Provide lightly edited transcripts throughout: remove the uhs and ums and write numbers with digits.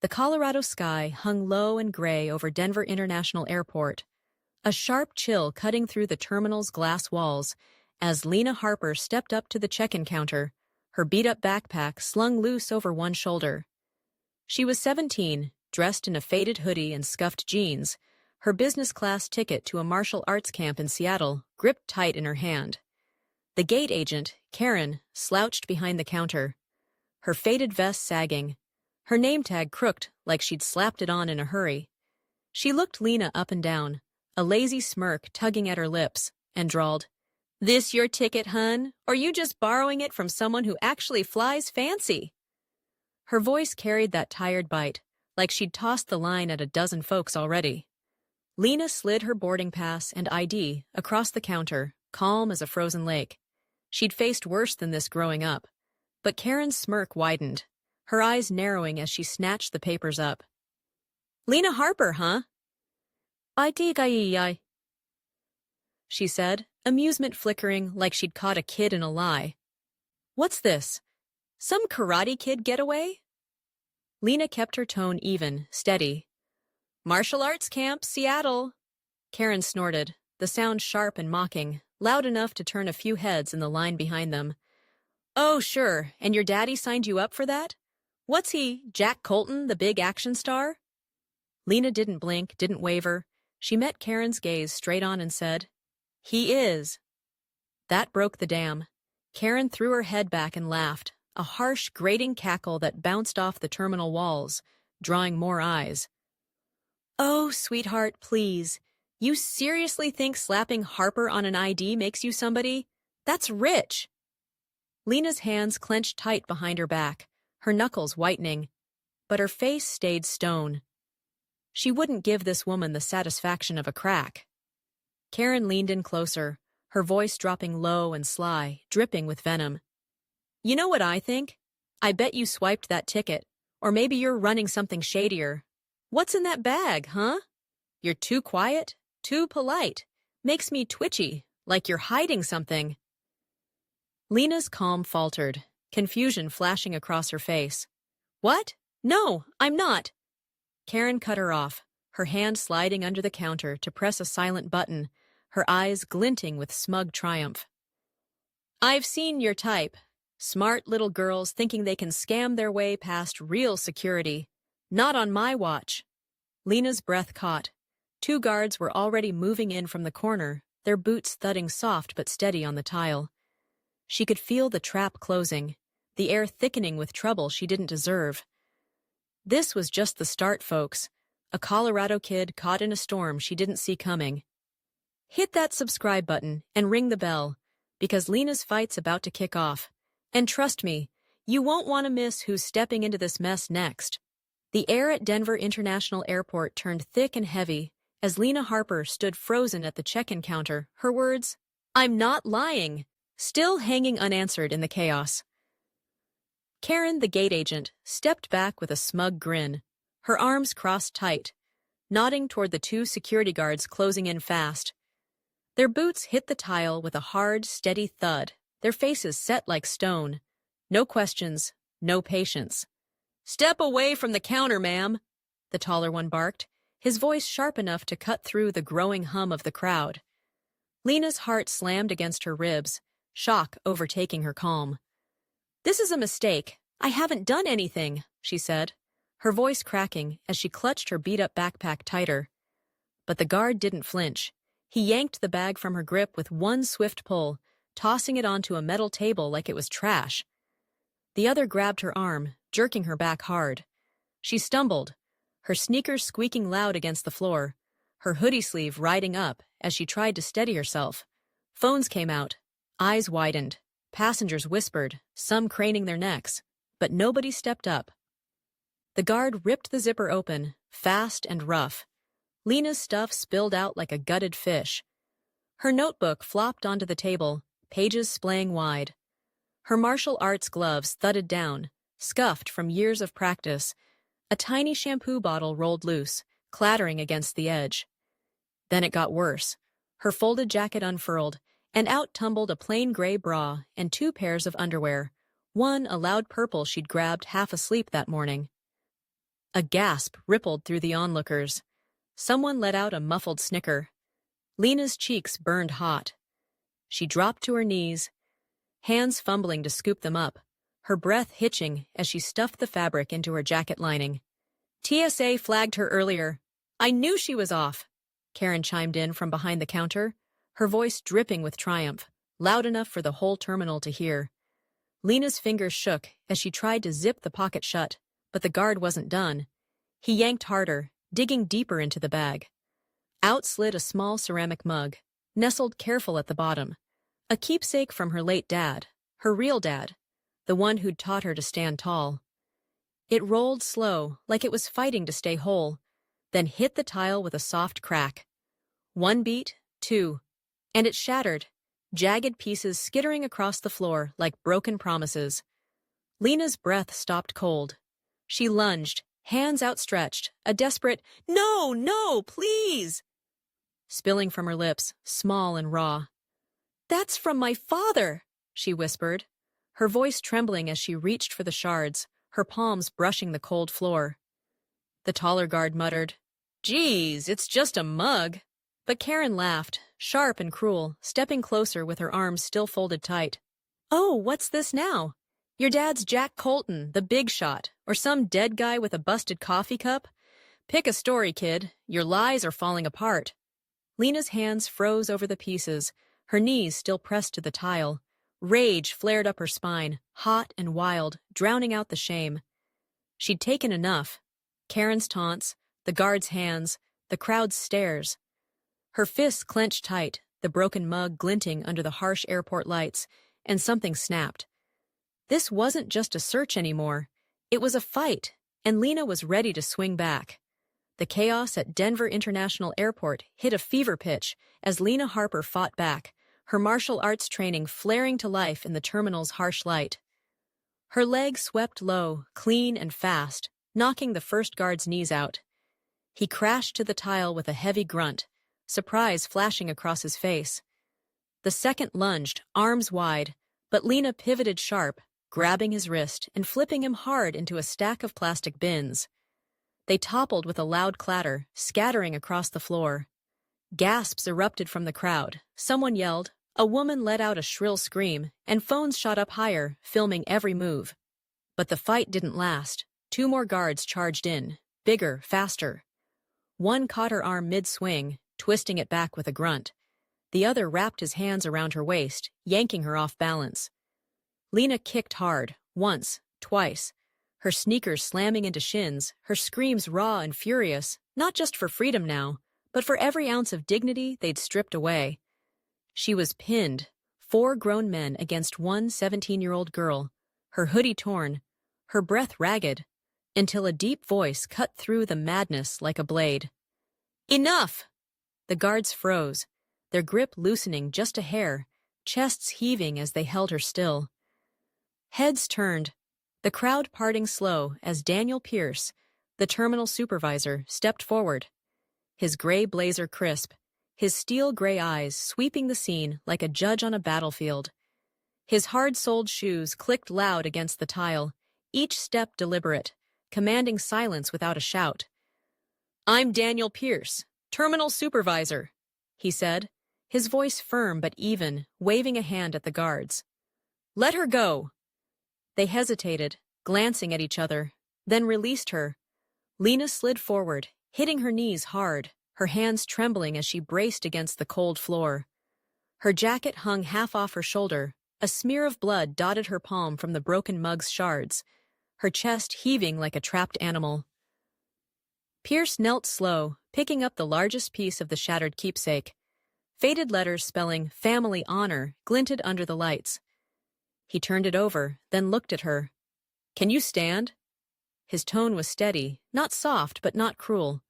The Colorado sky hung low and gray over Denver International Airport, a sharp chill cutting through the terminal's glass walls as Lena Harper stepped up to the check-in counter, her beat-up backpack slung loose over one shoulder. She was 17, dressed in a faded hoodie and scuffed jeans, her business-class ticket to a martial arts camp in Seattle gripped tight in her hand. The gate agent, Karen, slouched behind the counter, her faded vest sagging, her name tag crooked like she'd slapped it on in a hurry. She looked Lena up and down, a lazy smirk tugging at her lips, and drawled, "This your ticket, hun, or you just borrowing it from someone who actually flies fancy?" Her voice carried that tired bite, like she'd tossed the line at a dozen folks already. Lena slid her boarding pass and ID across the counter, calm as a frozen lake. She'd faced worse than this growing up. But Karen's smirk widened, her eyes narrowing as she snatched the papers up. "Lena Harper, huh?" "I," she said, amusement flickering like she'd caught a kid in a lie. "What's this? Some Karate Kid getaway?" Lena kept her tone even, steady. "Martial Arts Camp, Seattle." Karen snorted, the sound sharp and mocking, loud enough to turn a few heads in the line behind them. "Oh, sure, and your daddy signed you up for that? What's he, Jack Colton, the big action star?" Lena didn't blink, didn't waver. She met Karen's gaze straight on and said, "He is." That broke the dam. Karen threw her head back and laughed, a harsh, grating cackle that bounced off the terminal walls, drawing more eyes. "Oh, sweetheart, please. You seriously think slapping Harper on an ID makes you somebody? That's rich." Lena's hands clenched tight behind her back, her knuckles whitening, but her face stayed stone. She wouldn't give this woman the satisfaction of a crack. Karen leaned in closer, her voice dropping low and sly, dripping with venom. "You know what I think? I bet you swiped that ticket, or maybe you're running something shadier. What's in that bag, huh? You're too quiet, too polite. Makes me twitchy, like you're hiding something." Lena's calm faltered, confusion flashing across her face. "What? No, I'm not." Karen cut her off, her hand sliding under the counter to press a silent button, her eyes glinting with smug triumph. "I've seen your type. Smart little girls thinking they can scam their way past real security. Not on my watch." Lena's breath caught. Two guards were already moving in from the corner, their boots thudding soft but steady on the tile. She could feel the trap closing, the air thickening with trouble she didn't deserve. This was just the start, folks. A Colorado kid caught in a storm she didn't see coming. Hit that subscribe button and ring the bell, because Lena's fight's about to kick off. And trust me, you won't want to miss who's stepping into this mess next. The air at Denver International Airport turned thick and heavy as Lena Harper stood frozen at the check-in counter, her words, "I'm not lying," still hanging unanswered in the chaos. Karen, the gate agent, stepped back with a smug grin, her arms crossed tight, nodding toward the two security guards closing in fast. Their boots hit the tile with a hard, steady thud, their faces set like stone. No questions, no patience. "Step away from the counter, ma'am," the taller one barked, his voice sharp enough to cut through the growing hum of the crowd. Lena's heart slammed against her ribs, shock overtaking her calm. "This is a mistake. I haven't done anything," she said, her voice cracking as she clutched her beat-up backpack tighter. But the guard didn't flinch. He yanked the bag from her grip with one swift pull, tossing it onto a metal table like it was trash. The other grabbed her arm, jerking her back hard. She stumbled, her sneakers squeaking loud against the floor, her hoodie sleeve riding up as she tried to steady herself. Phones came out, eyes widened, passengers whispered, some craning their necks, but nobody stepped up. The guard ripped the zipper open, fast and rough. Lena's stuff spilled out like a gutted fish. Her notebook flopped onto the table, pages splaying wide. Her martial arts gloves thudded down, scuffed from years of practice. A tiny shampoo bottle rolled loose, clattering against the edge. Then it got worse. Her folded jacket unfurled, and out tumbled a plain gray bra and two pairs of underwear, one a loud purple she'd grabbed half asleep that morning. A gasp rippled through the onlookers. Someone let out a muffled snicker. Lena's cheeks burned hot. She dropped to her knees, hands fumbling to scoop them up, her breath hitching as she stuffed the fabric into her jacket lining. TSA flagged her earlier. I knew she was off, Karen chimed in from behind the counter, her voice dripping with triumph, loud enough for the whole terminal to hear. Lena's fingers shook as she tried to zip the pocket shut, but the guard wasn't done. He yanked harder, digging deeper into the bag. Out slid a small ceramic mug, nestled careful at the bottom. A keepsake from her late dad, her real dad, the one who'd taught her to stand tall. It rolled slow, like it was fighting to stay whole, then hit the tile with a soft crack. One beat, two, and it shattered, jagged pieces skittering across the floor like broken promises. Lena's breath stopped cold. She lunged, hands outstretched, a desperate, "No, no, please!" spilling from her lips, small and raw. "That's from my father," she whispered, her voice trembling as she reached for the shards, her palms brushing the cold floor. The taller guard muttered, "Geez, it's just a mug." But Karen laughed, sharp and cruel, stepping closer with her arms still folded tight. "Oh, what's this now? Your dad's Jack Colton, the big shot, or some dead guy with a busted coffee cup? Pick a story, kid. Your lies are falling apart." Lena's hands froze over the pieces, her knees still pressed to the tile. Rage flared up her spine, hot and wild, drowning out the shame. She'd taken enough. Karen's taunts, the guard's hands, the crowd's stares. Her fists clenched tight, the broken mug glinting under the harsh airport lights, and something snapped. This wasn't just a search anymore. It was a fight, and Lena was ready to swing back. The chaos at Denver International Airport hit a fever pitch as Lena Harper fought back, her martial arts training flaring to life in the terminal's harsh light. Her leg swept low, clean and fast, knocking the first guard's knees out. He crashed to the tile with a heavy grunt, surprise flashing across his face. The second lunged, arms wide, but Lena pivoted sharp, grabbing his wrist and flipping him hard into a stack of plastic bins. They toppled with a loud clatter, scattering across the floor. Gasps erupted from the crowd. Someone yelled, a woman let out a shrill scream, and phones shot up higher, filming every move. But the fight didn't last. Two more guards charged in, bigger, faster. One caught her arm mid-swing, twisting it back with a grunt. The other wrapped his hands around her waist, yanking her off balance. Lena kicked hard, once, twice, her sneakers slamming into shins, her screams raw and furious, not just for freedom now, but for every ounce of dignity they'd stripped away. She was pinned, 4 grown men against one 17-year-old girl, her hoodie torn, her breath ragged, until a deep voice cut through the madness like a blade. "Enough!" The guards froze, their grip loosening just a hair, chests heaving as they held her still. Heads turned, the crowd parting slow as Daniel Pierce, the terminal supervisor, stepped forward. His gray blazer crisp, his steel-gray eyes sweeping the scene like a judge on a battlefield. His hard-soled shoes clicked loud against the tile, each step deliberate, commanding silence without a shout. "I'm Daniel Pierce, terminal supervisor," he said, his voice firm but even, waving a hand at the guards. "Let her go." They hesitated, glancing at each other, then released her. Lena slid forward, hitting her knees hard, her hands trembling as she braced against the cold floor. Her jacket hung half off her shoulder, a smear of blood dotted her palm from the broken mug's shards, her chest heaving like a trapped animal. Pierce knelt slow, picking up the largest piece of the shattered keepsake. Faded letters spelling "Family Honor" glinted under the lights. He turned it over, then looked at her. "Can you stand?" His tone was steady, not soft but not cruel.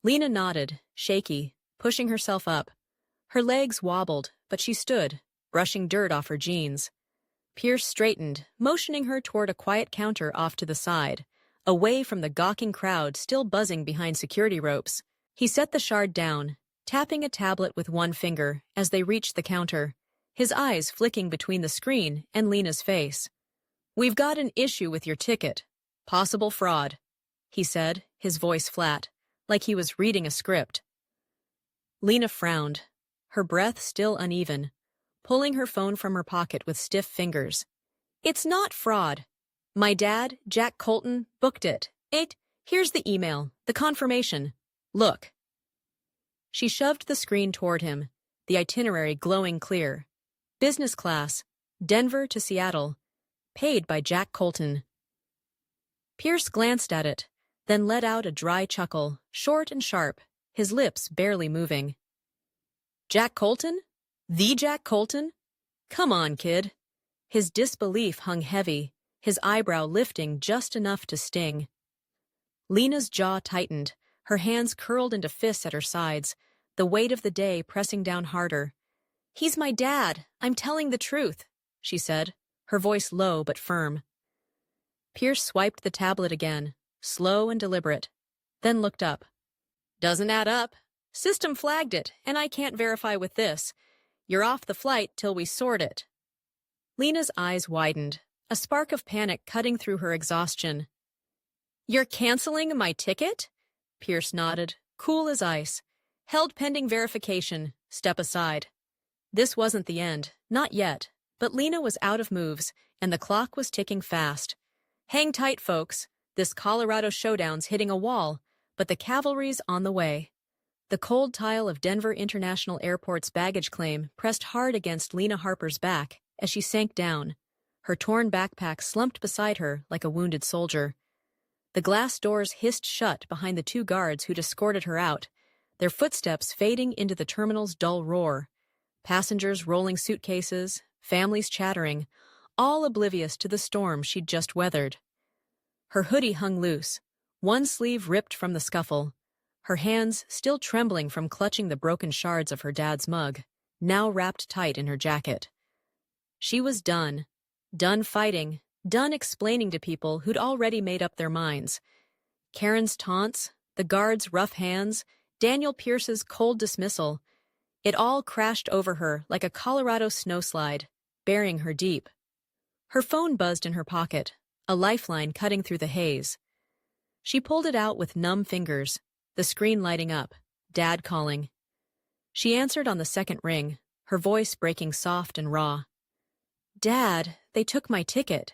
Lena nodded, shaky, pushing herself up. Her legs wobbled, but she stood, brushing dirt off her jeans. Pierce straightened, motioning her toward a quiet counter off to the side, away from the gawking crowd still buzzing behind security ropes. He set the shard down, tapping a tablet with one finger as they reached the counter, his eyes flicking between the screen and Lena's face. "We've got an issue with your ticket. Possible fraud." he said, his voice flat, like he was reading a script. Lena frowned, her breath still uneven, pulling her phone from her pocket with stiff fingers. It's not fraud. My dad, Jack Colton, booked it. Here's the email, the confirmation. Look. She shoved the screen toward him, the itinerary glowing clear. Business class, Denver to Seattle, paid by Jack Colton. Pierce glanced at it, then let out a dry chuckle, short and sharp, his lips barely moving. Jack Colton? The Jack Colton? Come on, kid. His disbelief hung heavy, his eyebrow lifting just enough to sting. Lena's jaw tightened, her hands curled into fists at her sides, the weight of the day pressing down harder. He's my dad. I'm telling the truth, she said, her voice low but firm. Pierce swiped the tablet again, slow and deliberate, then looked up. Doesn't add up. System flagged it, and I can't verify with this. You're off the flight till we sort it. Lena's eyes widened, a spark of panic cutting through her exhaustion. You're canceling my ticket? Pierce nodded, cool as ice. Held pending verification, step aside. This wasn't the end, not yet, but Lena was out of moves, and the clock was ticking fast. Hang tight, folks. This Colorado showdown's hitting a wall, but the cavalry's on the way. The cold tile of Denver International Airport's baggage claim pressed hard against Lena Harper's back as she sank down, her torn backpack slumped beside her like a wounded soldier. The glass doors hissed shut behind the two guards who'd escorted her out, their footsteps fading into the terminal's dull roar. Passengers rolling suitcases, families chattering, all oblivious to the storm she'd just weathered. Her hoodie hung loose, one sleeve ripped from the scuffle, her hands still trembling from clutching the broken shards of her dad's mug, now wrapped tight in her jacket. She was done. Done fighting, done explaining to people who'd already made up their minds. Karen's taunts, the guards' rough hands, Daniel Pierce's cold dismissal. It all crashed over her like a Colorado snowslide, burying her deep. Her phone buzzed in her pocket, a lifeline cutting through the haze. She pulled it out with numb fingers, the screen lighting up, Dad calling. She answered on the second ring, her voice breaking soft and raw. Dad, they took my ticket.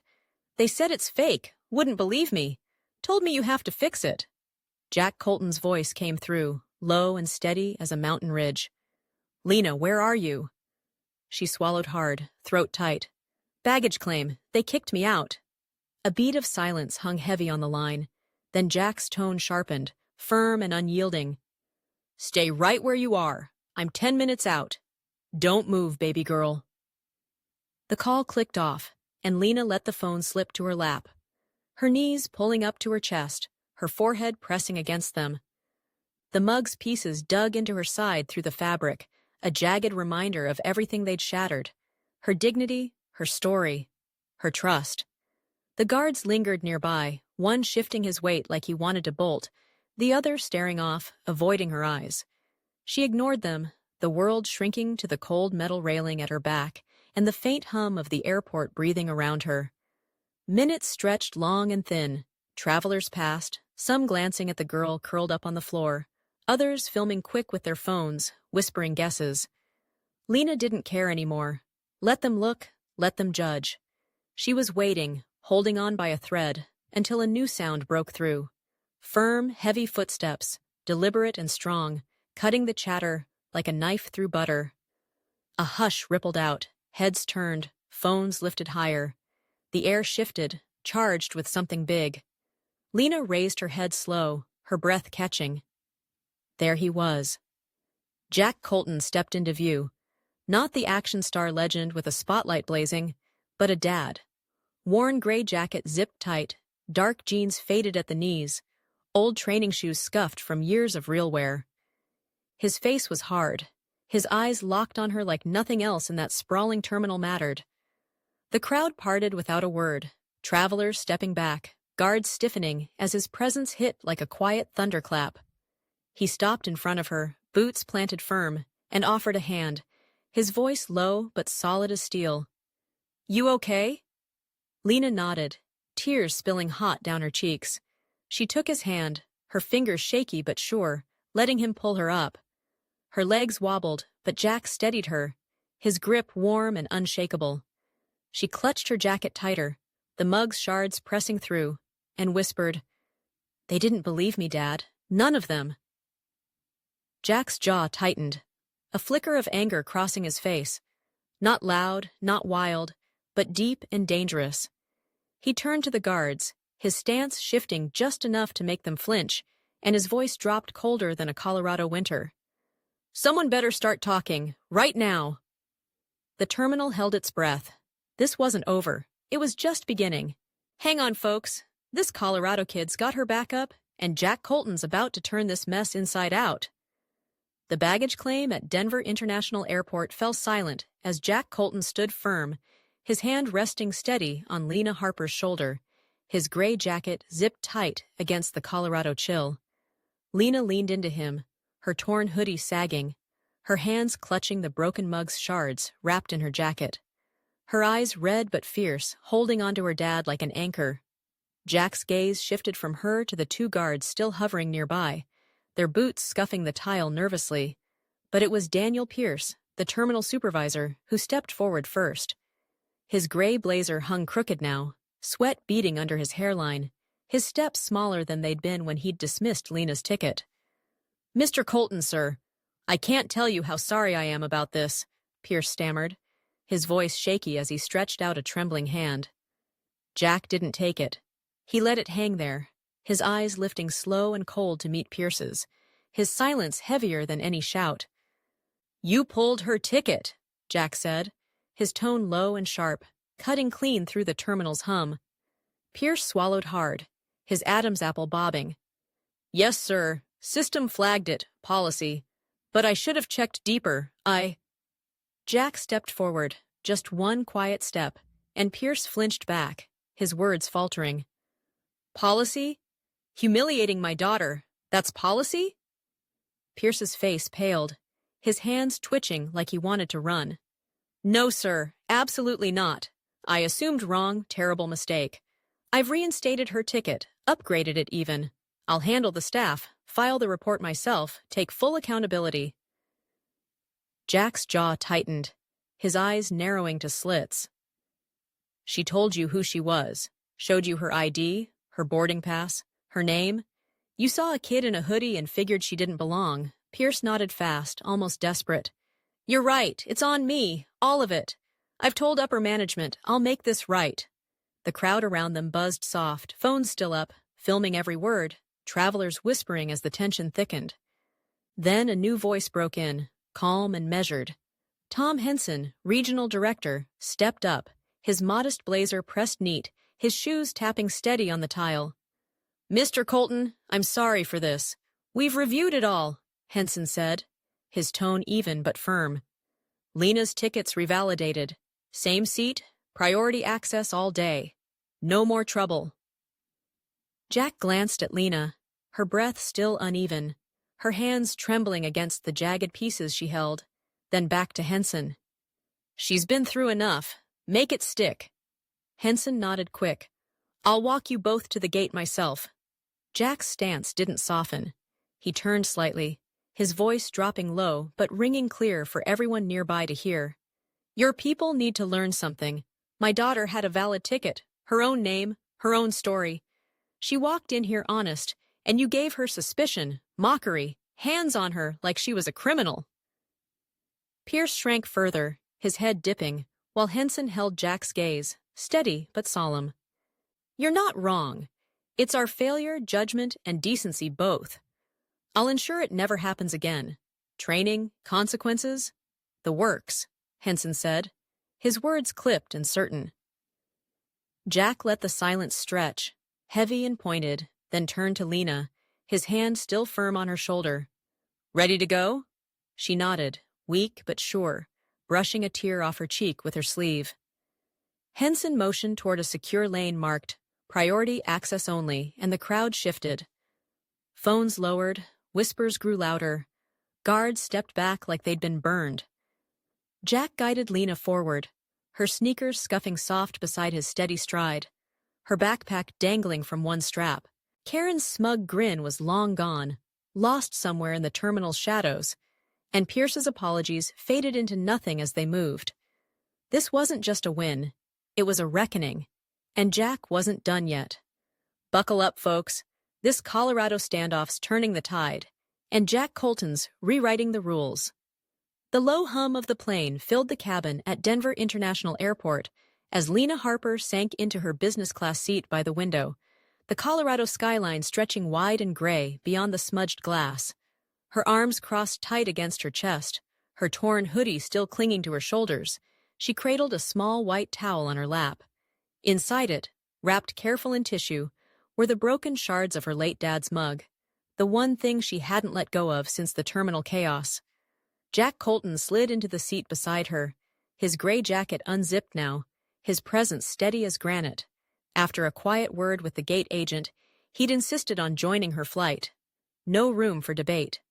They said it's fake, wouldn't believe me. Told me you have to fix it. Jack Colton's voice came through, low and steady as a mountain ridge. Lena, where are you? She swallowed hard, throat tight. Baggage claim, they kicked me out. A beat of silence hung heavy on the line. Then Jack's tone sharpened, firm and unyielding. Stay right where you are. I'm 10 minutes out. Don't move, baby girl. The call clicked off, and Lena let the phone slip to her lap. Her knees pulling up to her chest, her forehead pressing against them. The mug's pieces dug into her side through the fabric, a jagged reminder of everything they'd shattered. Her dignity, her story, her trust. The guards lingered nearby, one shifting his weight like he wanted to bolt, the other staring off, avoiding her eyes. She ignored them, the world shrinking to the cold metal railing at her back, and the faint hum of the airport breathing around her. Minutes stretched long and thin. Travelers passed, some glancing at the girl curled up on the floor, others filming quick with their phones, whispering guesses. Lena didn't care anymore. Let them look, let them judge. She was waiting, holding on by a thread, until a new sound broke through. Firm, heavy footsteps, deliberate and strong, cutting the chatter like a knife through butter. A hush rippled out, heads turned, phones lifted higher. The air shifted, charged with something big. Lena raised her head slow, her breath catching. There he was. Jack Colton stepped into view. Not the action star legend with a spotlight blazing, but a dad. Worn gray jacket zipped tight, dark jeans faded at the knees, old training shoes scuffed from years of real wear. His face was hard, his eyes locked on her like nothing else in that sprawling terminal mattered. The crowd parted without a word, travelers stepping back, guards stiffening as his presence hit like a quiet thunderclap. He stopped in front of her, boots planted firm, and offered a hand, his voice low but solid as steel. You okay? Lena nodded, tears spilling hot down her cheeks. She took his hand, her fingers shaky but sure, letting him pull her up. Her legs wobbled, but Jack steadied her, his grip warm and unshakable. She clutched her jacket tighter, the mug's shards pressing through, and whispered, "They didn't believe me, Dad. None of them." Jack's jaw tightened, a flicker of anger crossing his face. Not loud, not wild, but deep and dangerous. He turned to the guards, his stance shifting just enough to make them flinch, and his voice dropped colder than a Colorado winter. "Someone better start talking, right now." The terminal held its breath. This wasn't over. It was just beginning. "Hang on, folks. This Colorado kid's got her back up, and Jack Colton's about to turn this mess inside out." The baggage claim at Denver International Airport fell silent as Jack Colton stood firm, his hand resting steady on Lena Harper's shoulder, his gray jacket zipped tight against the Colorado chill. Lena leaned into him, her torn hoodie sagging, her hands clutching the broken mug's shards wrapped in her jacket. Her eyes red but fierce, holding onto her dad like an anchor. Jack's gaze shifted from her to the two guards still hovering nearby, their boots scuffing the tile nervously. But it was Daniel Pierce, the terminal supervisor, who stepped forward first. His gray blazer hung crooked now, sweat beading under his hairline, his steps smaller than they'd been when he'd dismissed Lena's ticket. "Mr. Colton, sir, I can't tell you how sorry I am about this," Pierce stammered, his voice shaky as he stretched out a trembling hand. Jack didn't take it. He let it hang there, his eyes lifting slow and cold to meet Pierce's, his silence heavier than any shout. "You pulled her ticket," Jack said, his tone low and sharp, cutting clean through the terminal's hum. Pierce swallowed hard, his Adam's apple bobbing. "Yes, sir. System flagged it, policy. But I should have checked deeper. Jack stepped forward, just one quiet step, and Pierce flinched back, his words faltering. "Policy? Humiliating my daughter. That's policy?" Pierce's face paled, his hands twitching like he wanted to run. "No, sir. Absolutely not. I assumed wrong, terrible mistake. I've reinstated her ticket, upgraded it even. I'll handle the staff, file the report myself, take full accountability." Jack's jaw tightened, his eyes narrowing to slits. "She told you who she was, showed you her ID, her boarding pass, her name? You saw a kid in a hoodie and figured she didn't belong." Pierce nodded fast, almost desperate. "You're right. It's on me. All of it. I've told upper management. I'll make this right." The crowd around them buzzed soft, phones still up, filming every word, travelers whispering as the tension thickened. Then a new voice broke in, calm and measured. Tom Henson, regional director, stepped up, his modest blazer pressed neat, his shoes tapping steady on the tile. "Mr. Colton, I'm sorry for this. We've reviewed it all," Henson said, his tone even but firm. "Lena's tickets revalidated. Same seat, priority access all day. No more trouble." Jack glanced at Lena, her breath still uneven, her hands trembling against the jagged pieces she held, then back to Henson. "She's been through enough. Make it stick." Henson nodded quick. "I'll walk you both to the gate myself." Jack's stance didn't soften. He turned slightly, his voice dropping low but ringing clear for everyone nearby to hear. "Your people need to learn something. My daughter had a valid ticket, her own name, her own story. She walked in here honest, and you gave her suspicion, mockery, hands on her like she was a criminal." Pierce shrank further, his head dipping, while Henson held Jack's gaze, steady but solemn. "You're not wrong. It's our failure, judgment, and decency both. I'll ensure it never happens again. Training, consequences, the works," Henson said, his words clipped and certain. Jack let the silence stretch, heavy and pointed, then turned to Lena, his hand still firm on her shoulder. "Ready to go?" She nodded, weak but sure, brushing a tear off her cheek with her sleeve. Henson motioned toward a secure lane marked "Priority Access Only," and the crowd shifted. Phones lowered, whispers grew louder. Guards stepped back like they'd been burned. Jack guided Lena forward, her sneakers scuffing soft beside his steady stride, her backpack dangling from one strap. Karen's smug grin was long gone, lost somewhere in the terminal's shadows, and Pierce's apologies faded into nothing as they moved. This wasn't just a win. It was a reckoning. And Jack wasn't done yet. Buckle up, folks. This Colorado standoff's turning the tide, and Jack Colton's rewriting the rules. The low hum of the plane filled the cabin at Denver International Airport as Lena Harper sank into her business-class seat by the window, the Colorado skyline stretching wide and gray beyond the smudged glass. Her arms crossed tight against her chest, her torn hoodie still clinging to her shoulders. She cradled a small white towel on her lap. Inside it, wrapped careful in tissue, were the broken shards of her late dad's mug, the one thing she hadn't let go of since the terminal chaos. Jack Colton slid into the seat beside her, his gray jacket unzipped now, his presence steady as granite. After a quiet word with the gate agent, he'd insisted on joining her flight. No room for debate.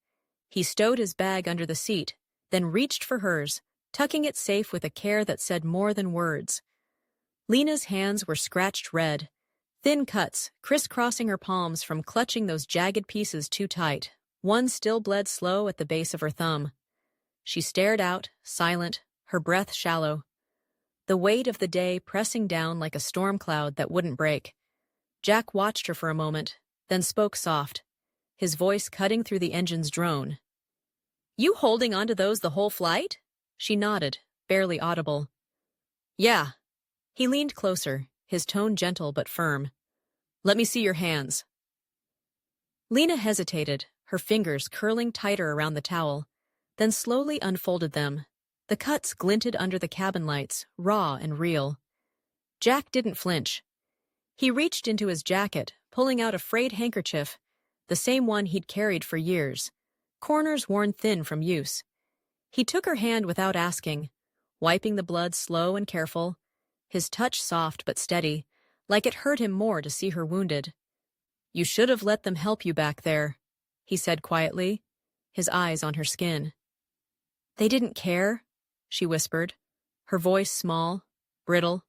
He stowed his bag under the seat, then reached for hers, tucking it safe with a care that said more than words. Lena's hands were scratched red, thin cuts crisscrossing her palms from clutching those jagged pieces too tight. One still bled slow at the base of her thumb. She stared out, silent, her breath shallow. The weight of the day pressing down like a storm cloud that wouldn't break. Jack watched her for a moment, then spoke soft, his voice cutting through the engine's drone. "You holding onto those the whole flight?" She nodded, barely audible. "Yeah." He leaned closer, his tone gentle but firm. "Let me see your hands." Lena hesitated, her fingers curling tighter around the towel, then slowly unfolded them. The cuts glinted under the cabin lights, raw and real. Jack didn't flinch. He reached into his jacket, pulling out a frayed handkerchief, the same one he'd carried for years, corners worn thin from use. He took her hand without asking, wiping the blood slow and careful, his touch soft but steady, like it hurt him more to see her wounded. "You should have let them help you back there," he said quietly, his eyes on her skin. "They didn't care," she whispered, her voice small, brittle.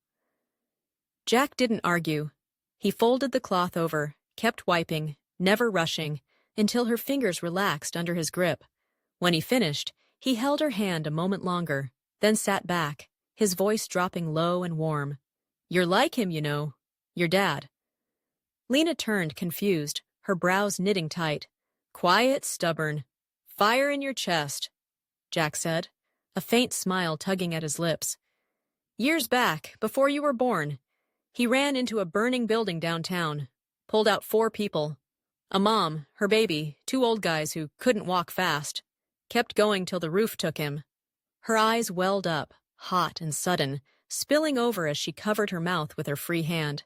Jack didn't argue. He folded the cloth over, kept wiping, never rushing, until her fingers relaxed under his grip. When he finished, he held her hand a moment longer, then sat back, his voice dropping low and warm. "You're like him, you know. Your dad." Lena turned, confused, her brows knitting tight. "Quiet, stubborn. Fire in your chest," Jack said, a faint smile tugging at his lips. "Years back, before you were born, he ran into a burning building downtown, pulled out 4 people. A mom, her baby, 2 old guys who couldn't walk fast. Kept going till the roof took him." Her eyes welled up, hot and sudden, spilling over as she covered her mouth with her free hand.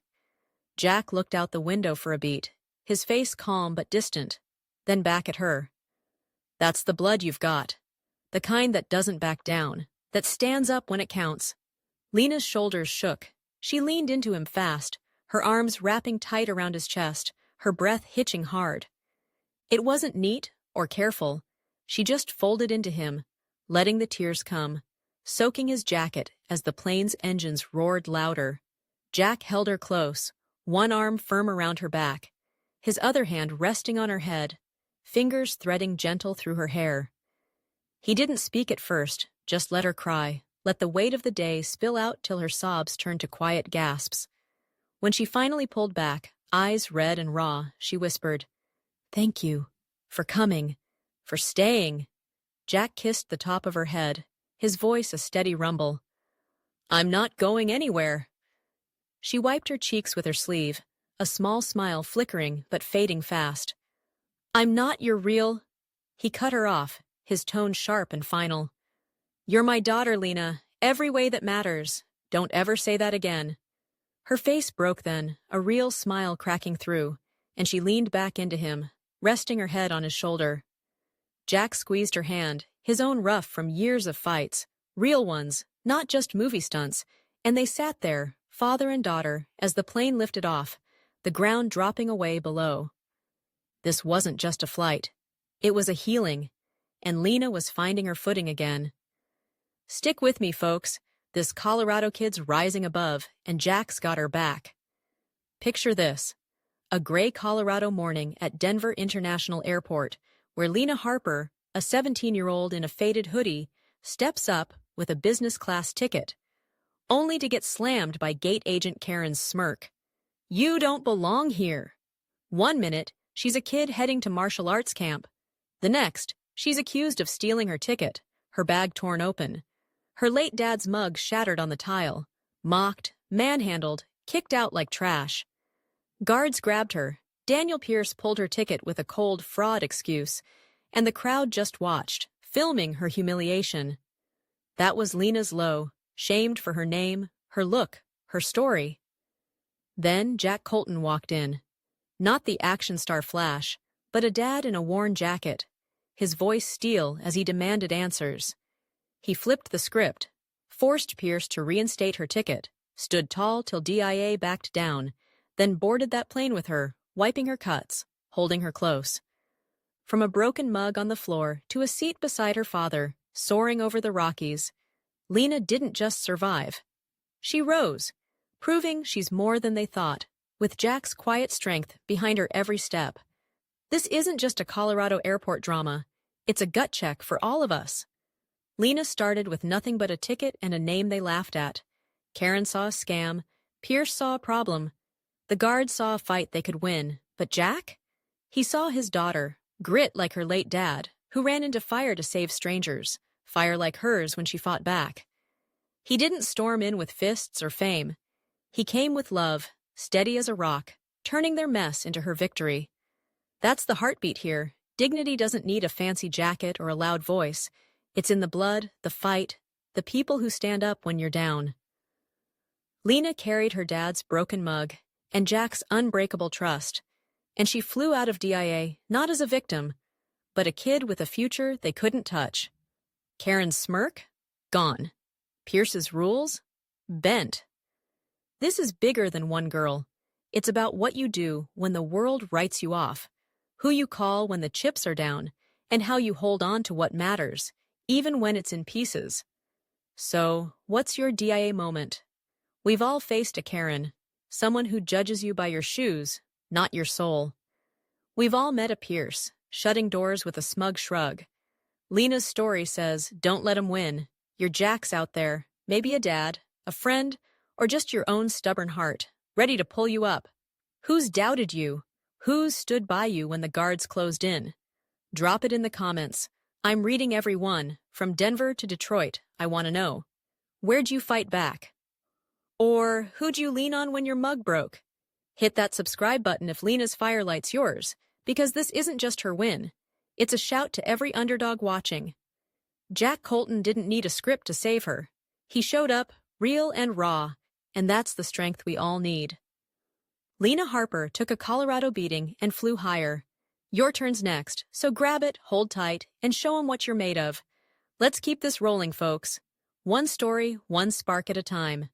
Jack looked out the window for a beat, his face calm but distant, then back at her. "That's the blood you've got. The kind that doesn't back down, that stands up when it counts." Lena's shoulders shook. She leaned into him fast, her arms wrapping tight around his chest, her breath hitching hard. It wasn't neat or careful. She just folded into him, letting the tears come, soaking his jacket as the plane's engines roared louder. Jack held her close, one arm firm around her back, his other hand resting on her head, fingers threading gentle through her hair. He didn't speak at first, just let her cry, let the weight of the day spill out till her sobs turned to quiet gasps. When she finally pulled back, eyes red and raw, she whispered, "Thank you. For coming. For staying." Jack kissed the top of her head, his voice a steady rumble. "I'm not going anywhere." She wiped her cheeks with her sleeve, a small smile flickering but fading fast. "I'm not your real—" He cut her off, his tone sharp and final. "You're my daughter, Lena, every way that matters. Don't ever say that again." Her face broke then, a real smile cracking through, and she leaned back into him, resting her head on his shoulder. Jack squeezed her hand, his own rough from years of fights, real ones, not just movie stunts, and they sat there, father and daughter, as the plane lifted off, the ground dropping away below. This wasn't just a flight. It was a healing, and Lena was finding her footing again. Stick with me, folks. This Colorado kid's rising above, and Jack's got her back. Picture this. A gray Colorado morning at Denver International Airport, where Lena Harper, a 17-year-old in a faded hoodie, steps up with a business-class ticket, only to get slammed by gate agent Karen's smirk. "You don't belong here." One minute, she's a kid heading to martial arts camp. The next, she's accused of stealing her ticket, her bag torn open, her late dad's mug shattered on the tile, mocked, manhandled, kicked out like trash. Guards grabbed her, Daniel Pierce pulled her ticket with a cold fraud excuse, and the crowd just watched, filming her humiliation. That was Lena's low, shamed for her name, her look, her story. Then Jack Colton walked in. Not the action star Flash, but a dad in a worn jacket, his voice steel as he demanded answers. He flipped the script, forced Pierce to reinstate her ticket, stood tall till DIA backed down, then boarded that plane with her, wiping her cuts, holding her close. From a broken mug on the floor to a seat beside her father, soaring over the Rockies, Lena didn't just survive. She rose, proving she's more than they thought, with Jack's quiet strength behind her every step. This isn't just a Colorado airport drama. It's a gut check for all of us. Lena started with nothing but a ticket and a name they laughed at. Karen saw a scam. Pierce saw a problem. The guards saw a fight they could win. But Jack? He saw his daughter, grit like her late dad, who ran into fire to save strangers, fire like hers when she fought back. He didn't storm in with fists or fame. He came with love, steady as a rock, turning their mess into her victory. That's the heartbeat here. Dignity doesn't need a fancy jacket or a loud voice. It's in the blood, the fight, the people who stand up when you're down. Lena carried her dad's broken mug and Jack's unbreakable trust, and she flew out of DIA not as a victim, but a kid with a future they couldn't touch. Karen's smirk? Gone. Pierce's rules? Bent. This is bigger than one girl. It's about what you do when the world writes you off, who you call when the chips are down, and how you hold on to what matters, even when it's in pieces. So, what's your DIA moment? We've all faced a Karen, someone who judges you by your shoes, not your soul. We've all met a Pierce, shutting doors with a smug shrug. Lena's story says, don't let him win. Your Jack's out there, maybe a dad, a friend, or just your own stubborn heart, ready to pull you up. Who's doubted you? Who's stood by you when the guards closed in? Drop it in the comments. I'm reading every one, from Denver to Detroit, I want to know. Where'd you fight back? Or who'd you lean on when your mug broke? Hit that subscribe button if Lena's firelight's yours, because this isn't just her win. It's a shout to every underdog watching. Jack Colton didn't need a script to save her. He showed up, real and raw, and that's the strength we all need. Lena Harper took a Colorado beating and flew higher. Your turn's next, so grab it, hold tight, and show 'em what you're made of. Let's keep this rolling, folks. One story, one spark at a time.